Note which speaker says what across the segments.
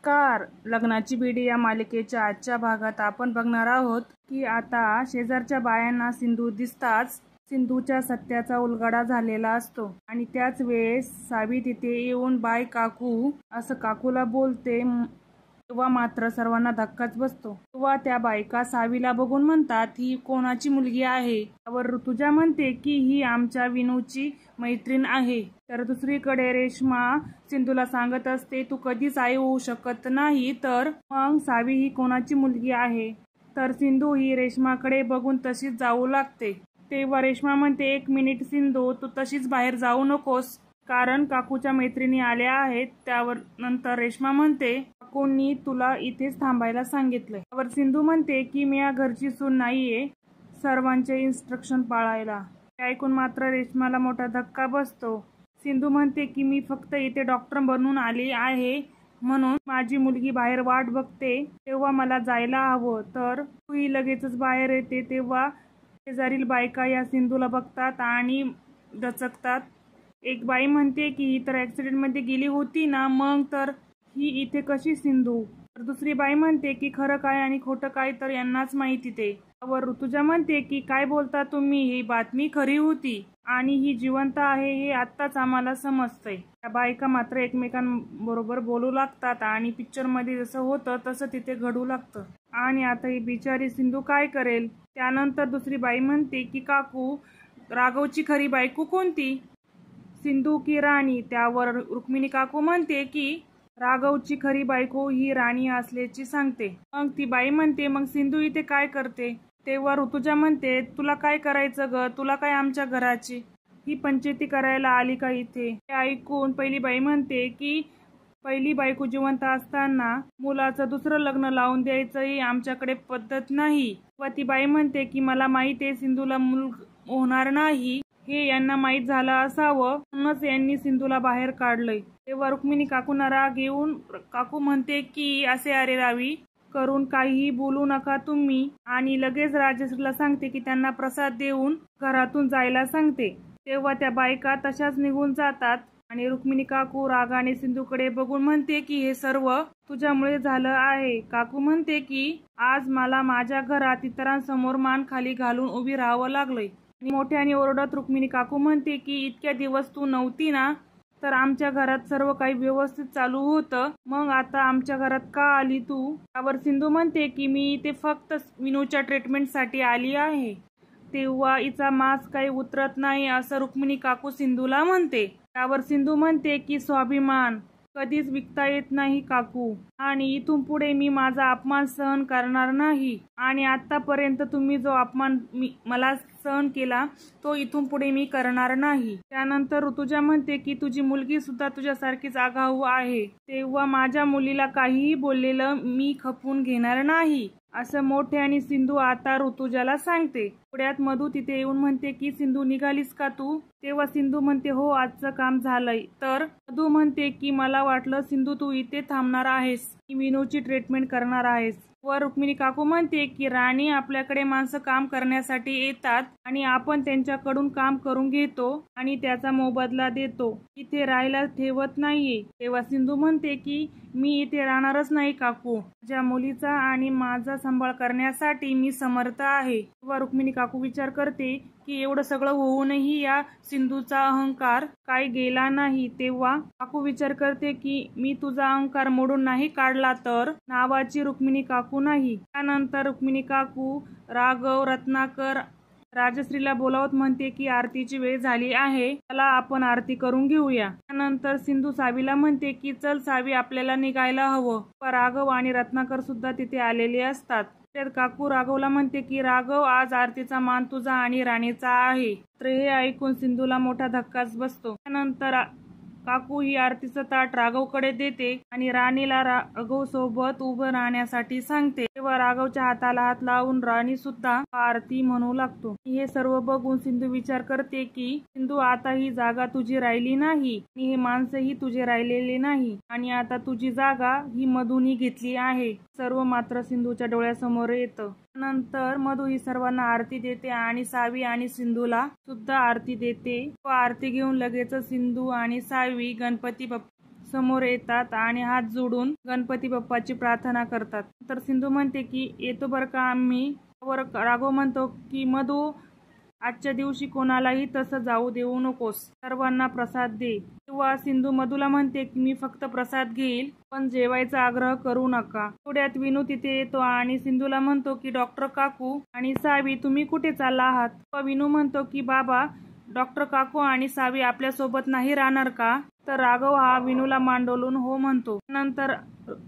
Speaker 1: नमस्कार. लग्नाची बेडी या मालिकेच्या आजच्या भागात आपण बघणार आहोत की आता शेजारच्या बायांना सिंधू दिसताच सिंधूच्या सत्याचा उलगडा झालेला असतो आणि त्याच वेळेस सावी तिथे येऊन बाय काकू असं काकूला बोलते. तेव्हा मात्र सर्वांना धक्काच बसतो. तेव्हा त्या बायका सावीला बघून म्हणतात, ही कोणाची मुलगी आहे? त्यावर ऋतुजा म्हणते की ही आमच्या विनूची मैत्रीण आहे. तर दुसरीकडे रेश्मा सिंधूला सांगत असते, तू कधीच आई होऊ शकत नाही, तर मग सावी ही कोणाची मुलगी आहे? तर सिंधू ही रेश्माकडे बघून तशीच जाऊ लागते. तेव्हा रेश्मा म्हणते, एक मिनिट सिंधू, तू तशीच बाहेर जाऊ नकोस, कारण काकूच्या मैत्रिणी आल्या आहेत. त्यावर नंतर रेश्मा म्हणते, काकूंनी तुला इथेच थांबायला सांगितलंय. त्यावर सिंधू म्हणते की मी या घरची सून नाहीये सर्वांचे इन्स्ट्रक्शन पाळायला. ते ऐकून मात्र रेश्माला मोठा धक्का बसतो. सिंधू म्हणते की मी फक्त इथे डॉक्टर बनून आली आहे, म्हणून माझी मुलगी बाहेर वाट बघते, तेव्हा मला जायला हवं. तर तूही लगेचच बाहेर येते. तेव्हा शेजारील बायका या सिंधूला बघतात आणि दचकतात. एक बाई म्हणते की ही तर ॲक्सिडेंटमध्ये गेली होती ना, मग तर ही इथे कशी सिंधू? तर दुसरी बाई म्हणते की खरं काय आणि खोटं काय तर यांनाच माहिती ते. त्यावर ऋतुजा म्हणते की काय बोलता तुम्ही, ही बातमी खरी होती आणि ही जिवंत आहे हे आत्ताच आम्हाला समजतंय. त्या बायका मात्र एकमेकांबरोबर बोलू लागतात आणि पिक्चरमध्ये जसं होतं तसं तिथे घडू लागतं. आणि आता ही बिचारी सिंधू काय करेल? त्यानंतर दुसरी बाई म्हणते की काकू, राघवची खरी बायको कोणती, सिंधू की राणी? त्यावर रुक्मिणी काकू म्हणते की राघवची खरी बायको ही राणी असल्याची सांगते. मग ती बाई म्हणते, मग सिंधू इथे काय करते? तेव्हा ऋतुजा म्हणते, तुला काय करायचं ग, तुला काय आमच्या घराची ही पंचायती करायला आली का इथे? हे ऐकून पहिली बाई म्हणते की पहिली बायको जिवंत असताना मुलाचं दुसरं लग्न लावून द्यायचं ही आमच्याकडे पद्धत नाही. व ती बाई म्हणते की मला माहिती आहे सिंधूला मूल होणार नाही, हे यांना माहीत झालं असावं, म्हणूनच यांनी सिंधूला बाहेर काढलंय. तेव्हा रुक्मिणी काकूंना राग येऊन काकू म्हणते की असे अरे रावी करून काहीही बोलू नका तुम्ही, आणि लगेच राजश्रीला सांगते की त्यांना प्रसाद देऊन घरातून जायला सांगते. तेव्हा त्या बायका तशाच निघून जातात आणि रुक्मिणी काकू रागाने सिंधूकडे बघून म्हणते की हे सर्व तुझ्यामुळे झालं आहे. काकू म्हणते की आज मला माझ्या घरात इतरांसमोर मान खाली घालून उभी राहावं लागलंय. मोठ्याने ओरडत रुक्मिणी काकू म्हणते की इतक्या दिवस तू नव्हती ना, तर आमच्या घरात सर्व काही व्यवस्थित चालू होतं, मग आता आमच्या घरात का आली तू? त्यावर सिंधू म्हणते की मी इथे फक्त विनूच्या ट्रीटमेंटसाठी आली आहे. तेव्हा हिचा मास्क काही उतरत नाही असं रुक्मिणी काकू सिंधूला म्हणते. त्यावर सिंधू म्हणते की स्वाभिमान कधीच विकता येत नाही काकू, आणि इथून पुढे मी माझा अपमान सहन करणार नाही, आणि आतापर्यंत तुम्ही जो अपमान मला सहन केला तो इथून पुढे मी करणार नाही. त्यानंतर ऋतुजा म्हणते की तुझी मुलगी सुद्धा तुझ्यासारखीच आगाऊ आहे, तेव्हा माझ्या मुलीला काहीही बोललेलं मी खपवून घेणार नाही असं मोठ्याने सिंधू आता ऋतुजाला सांगते. पुढ्यात मधू तिथे येऊन म्हणते की सिंधू निघालीस का तू? तेव्हा सिंधू म्हणते हो, आजचं काम झालंय. तर मधू म्हणते की मला वाटलं सिंधू तू इथे थांबणार आहेस, की विनूची ट्रीटमेंट करणार आहेस. व रुक्मिणी काकू म्हणते की राणी, आपल्याकडे माणसं काम करण्यासाठी येतात आणि आपण त्यांच्याकडून काम करून घेतो आणि त्याचा मोबदला देतो, इथे राहायला ठेवत नाहीये. तेव्हा सिंधू म्हणते की मी इथे राहणारच नाही काकू, माझ्या मुलीचा आणि माझा सांभाळ करण्यासाठी मी समर्थ आहे. तेव्हा रुक्मिणी काकू विचार करते की एवढं सगळं होऊनही या सिंधूचा अहंकार काय गेला नाही. तेव्हा काकू विचार करते की मी तुझा अहंकार मोडून नाही काढला तर नावाची रुक्मिणी काकू नाही. त्यानंतर रुक्मिणी काकू राघव, रत्नाकर, राजश्रीला बोलावत म्हणते की आरतीची वेळ झाली आहे, चला आपण आरती करून घेऊया. त्यानंतर सिंधू सावीला म्हणते की चल सावी, आपल्याला निघायला हवं. राघव आणि रत्नाकर सुद्धा तिथे आलेले असतात. त्यात काकू राघवला म्हणते की राघव, आज आरतीचा मान तुझा आणि राणीचा आहे. तर हे ऐकून सिंधूला मोठा धक्काच बसतो. त्यानंतर काकू ही आरतीचं ताट राघवकडे देते आणि राणीला राघव सोबत उभं राहण्यासाठी सांगते. तेव्हा राघवच्या हाताला हात लावून राणी सुद्धा आरती म्हणू लागतो. हे सर्व बघून सिंधू विचार करते की सिंधू, आता ही जागा तुझी राहिली नाही आणि हे माणसंही तुझे राहिलेले नाही, आणि आता तुझी जागा ही मधूनी घेतली आहे. सर्व मात्र सिंधूच्या डोळ्यासमोर येतं. नंतर मधू ही सर्वांना आरती देते आणि सावी आणि सिंधूला सुद्धा आरती देते. व आरती घेऊन लगेच सिंधू आणि सावी गणपती समोर येतात आणि हात जोडून गणपती बाप्पाची प्रार्थना करतात. तर सिंधू म्हणते की येतो बरं का आम्ही. वर राघव म्हणतो की मधू, आजच्या दिवशी कोणालाही तसं जाऊ देऊ नकोस, सर्वांना प्रसाद दे. तेव्हा सिंधू मधूला म्हणते की मी फक्त प्रसाद घेईल, पण जेवायचा आग्रह करू नका. थोड्यात विनू तिथे येतो आणि सिंधूला म्हणतो की डॉक्टर काकू आणि सावी तुम्ही कुठे चालला आहात. विनू म्हणतो की बाबा, डॉक्टर काकू आणि सावी आपल्यासोबत नाही राहणार का. तर राघव हा विनूला मांडोलून हो म्हणतो. नंतर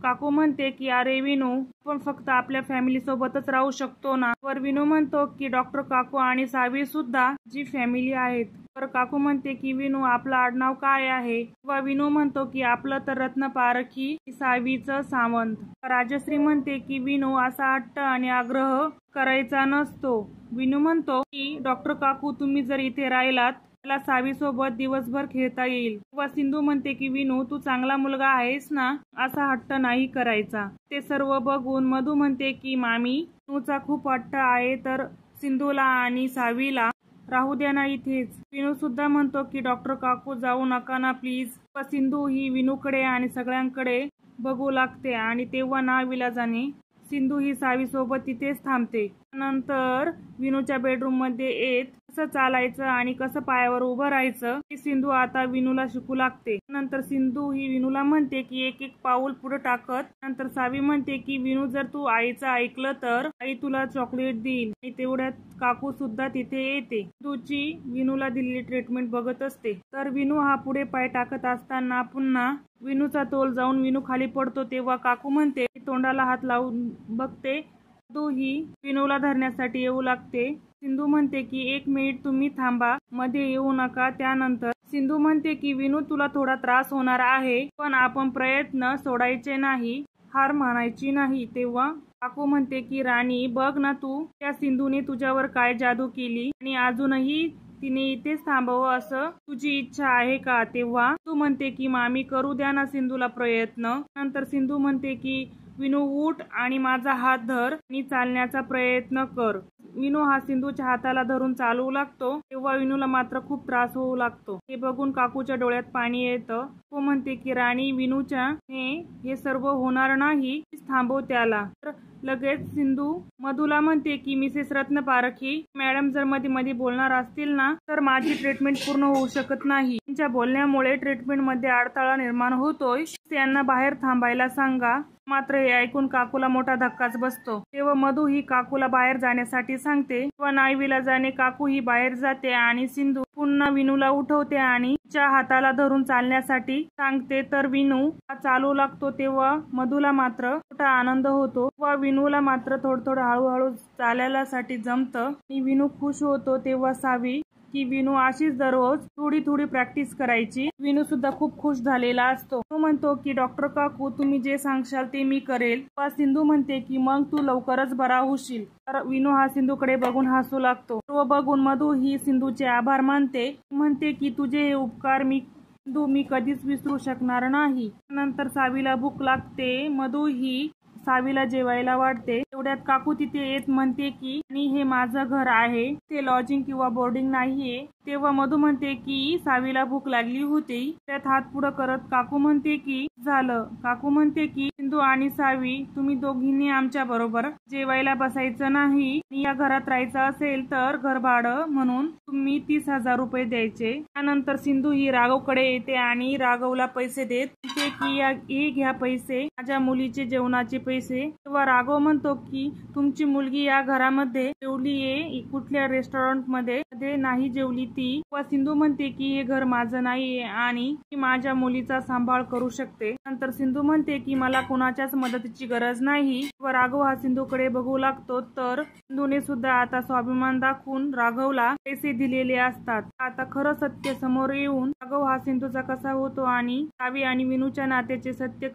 Speaker 1: काकू म्हणते की अरे विनू, पण फक्त आपल्या फॅमिली सोबतच राहू शकतो ना. वर विनू म्हणतो की डॉक्टर काकू आणि सावी सुद्धा जी फॅमिली आहेत. तर काकू म्हणते की विनू आपलं आडनाव काय आहे. व विनू म्हणतो की आपलं तर रत्न पारखी, सावीचं सावंत. राजश्री म्हणते की विनू असा हट्ट आणि आग्रह करायचा नसतो. विनू म्हणतो की डॉक्टर काकू तुम्ही जर इथे राहिलात त्याला सावी सोबत दिवसभर खेळता येईल. व सिंधू म्हणते की विनू तू चांगला मुलगा आहेस ना, असा हट्ट नाही करायचा. ते सर्व बघून मधू म्हणते की मामी, विनूचा खूप हट्ट आहे तर सिंधूला आणि सावीला राहू द्या ना इथेच. विनू सुद्धा म्हणतो की डॉक्टर काकू जाऊ नका ना प्लीज. व सिंधू ही विनूकडे आणि सगळ्यांकडे बघू लागते आणि तेव्हा नाविलाजाने सिंधू ही सावी सोबत तिथेच थांबते. नंतर विनूच्या बेडरूम मध्ये येत कसं चालायचं आणि कसं पायावर उभं राहायचं ही सिंधू आता विनूला शिकू लागते. नंतर सिंधू ही विनूला म्हणते की एक एक पाऊल पुढे टाकत. नंतर सावी म्हणते की विनू जर तू आईचं ऐकलं तर आई तुला चॉकलेट देईल. आणि तेवढ्यात काकू सुद्धा तिथे येते. सिंधूची विनूला दिलेली ट्रीटमेंट बघत असते. तर विनू हा पुढे पाय टाकत असताना पुन्हा विनूचा तोल जाऊन विनू खाली पडतो. तेव्हा काकू म्हणते तोंडाला हात लावून बघते. सिंधू ही विनूला धरण्यासाठी येऊ लागते. सिंधू म्हणते की एक मिनिट तुम्ही थांबा, मध्ये येऊ नका. त्यानंतर सिंधू म्हणते की विनू तुला थोडा त्रास होणार आहे, पण आपण प्रयत्न सोडायचे नाही, हार मानायची नाही. तेव्हा काकू म्हणते की राणी बघ ना तू, त्या सिंधूने तुझ्यावर काय जादू केली आणि अजूनही तिने इथेच थांबावं असं तुझी इच्छा आहे का. तेव्हा तू म्हणते की मामी करू द्या ना सिंधूला प्रयत्न. नंतर सिंधू म्हणते की विनू उठ आणि माझा हात धर आणि चालण्याचा प्रयत्न कर. विनू हा सिंधूच्या हाताला धरून चालू लागतो. तेव्हा विनूला मात्र खूप त्रास होऊ लागतो. हे बघून काकूच्या डोळ्यात पाणी येतं. तो म्हणते की राणी विनूच्या हे सर्व होणार नाही, थांबव त्याला. तर लगेच सिंधू मधूला म्हणते की मिसेस रत्न पारखी मॅडम जर मध्ये मध्ये बोलणार असतील ना तर माझी ट्रीटमेंट पूर्ण होऊ शकत नाही. त्यांच्या बोलण्यामुळे ट्रीटमेंट मध्ये अडथळा निर्माण होतोय, त्यांना बाहेर थांबायला सांगा. मात्र हे ऐकून काकूला मोठा धक्काच बसतो. तेव्हा मधू ही काकूला बाहेर जाण्यासाठी सांगते व नाईविलाजाने काकू ही बाहेर जाते आणि सिंधू पुन्हा विनूला उठवते आणि तिच्या हाताला धरून चालण्यासाठी सांगते. तर विनू चालू लागतो. तेव्हा मधूला मात्र मोठा आनंद होतो व विनूला मात्र थोडं हळूहळू चालायसाठी जमतं आणि विनू खुश होतो. तेव्हा सावी की विनू अशीच दररोज थोडी प्रॅक्टिस करायची. विनू सुद्धा खूप खुश झालेला असतो. तो म्हणतो की डॉक्टर काकू तुम्ही जे सांगशाल ते मी करेल. सिंधू म्हणते की मग तू लवकरच बरा होशील. तर विनू हा सिंधूकडे बघून हसू लागतो. तो बघून मधू ही सिंधूचे आभार मानते. म्हणते की तुझे हे उपकार मी कधीच विसरू शकणार नाही. नंतर सावीला भूक लागते. मधू ही सावीला जेवायला वाढते. तेवढ्यात काकू तिथे येत म्हणते की आणि हे माझं घर आहे, ते लॉजिंग किंवा बोर्डिंग नाहीये. तेव्हा मधू म्हणते की सावीला भूक लागली होती. त्यात हात पुढं करत काकू म्हणते की झालं. काकू म्हणते की सिंधू आणि सावी तुम्ही दोघींनी आमच्या बरोबर जेवायला बसायचं नाही. या घरात राहायचं असेल तर घर भाडं म्हणून तुम्ही 30,000 रुपये द्यायचे. त्यानंतर सिंधू ही राघवकडे येते आणि राघवला पैसे देत म्हणते की हे घ्या पैसे, माझ्या मुलीचे जेवणाचे पैसे. तेव्हा राघव म्हणतो की तुमची मुलगी या घरामध्ये जेवलीये, कुठल्या रेस्टॉरंट मध्ये नाही जेवली ती. व सिंधू म्हणते की हे घर माझं नाहीये आणि मी माझ्या मुलीचा सांभाळ करू शकते. नंतर सिंधू म्हणते की मला कोणाच्याच मदतीची गरज नाही. व राघव हा सिंधूकडे बघू लागतो. तर सिंधूने सुद्धा आता स्वाभिमान दाखवून राघवला पैसे दिलेले असतात. आता खरं सत्य समोर येऊन राघव हा सिंधूचा कसा होतो आणि सावी आणि विनूच्या नात्याचे सत्य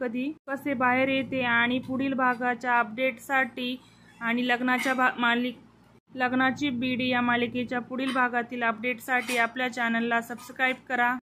Speaker 1: कसे बाहेर येते आणि पुढील भागाच्या अपडेटसाठी आणि लग्नाची बीडी या मालिकेच्या पुढील भागातील अपडेटसाठी आपल्या चॅनलला सबस्क्राईब करा.